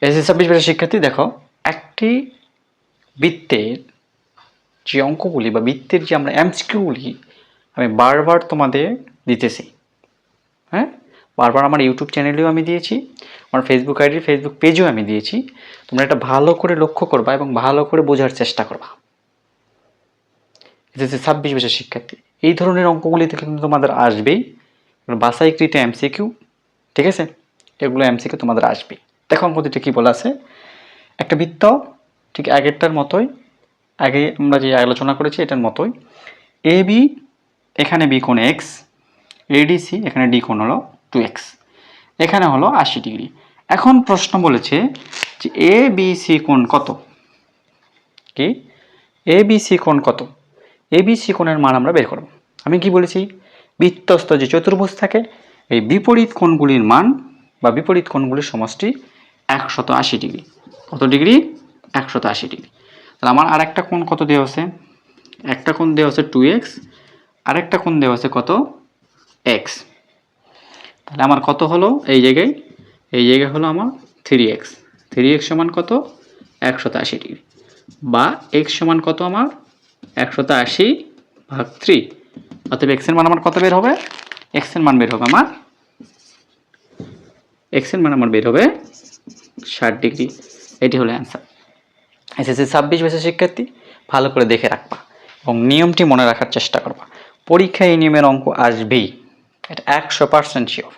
SSC 26 ব্যাচের শিক্ষার্থী দেখো, একটি বৃত্তের যে অঙ্কগুলি বা বৃত্তের যে আমরা এমসিকিউগুলি আমি বারবার তোমাদের দিতেছি, হ্যাঁ, বারবার আমার ইউটিউব চ্যানেলেও আমি দিয়েছি, আমার ফেসবুক আইডি ফেসবুক পেজেও আমি দিয়েছি। তোমরা এটা ভালো করে লক্ষ্য করবা এবং ভালো করে বোঝার চেষ্টা করবা। এসএসসি 26 ব্যাচের শিক্ষার্থী, এই ধরনের অঙ্কগুলিতে কিন্তু তোমাদের আসবেই বাছাইকৃত এমসিকিউ, ঠিক আছে, এগুলো এমসিকিউ তোমাদের আসবেই। দেখো অঙ্ক দুটো কী বলা আছে। একটা বৃত্ত ঠিক আগেরটার মতোই, আগে আমরা যে আলোচনা করেছি এটার মতোই, এ বি, এখানে বি কোণ এক্স, এডিসি এখানে ডি কোণ হলো 2x, এখানে হলো 80 ডিগ্রি। এখন প্রশ্ন বলেছে যে এ বি সি কোণ কত, কি এ বি সি কোণ কত, এ বি সি কোণের মান আমরা বের করব। আমি কি বলেছি, বৃত্তস্থ যে চতুর্ভুজ থাকে এই বিপরীত কোণগুলির মান বা বিপরীত কোণগুলির সমষ্টি 180 ডিগ্রি। কত ডিগ্রি? 180 ডিগ্রি। তাহলে আমার আরেকটা কোণ কত দেওয়া আছে, একটা কোণ দেওয়া আছে 2x, আরেকটা কোণ দেওয়া আছে কত, x। তাহলে আমার কত হলো এই জায়গায় হলো আমার 3x, 3x সমান কত, 180 ডিগ্রি, বা x সমান কত আমার 180/3। অতএব x এর মান আমার কত বের হবে, x এর মান বের হবে আমার 60 ডিগ্রি। এটি হলো অ্যান্সার। এসএসসি 26 ব্যাচের শিক্ষার্থী, ভালো করে দেখে রাখবা এবং নিয়মটি মনে রাখার চেষ্টা করবা। পরীক্ষায় এই নিয়মের অঙ্ক আসবেই, এটা 100% শিওর।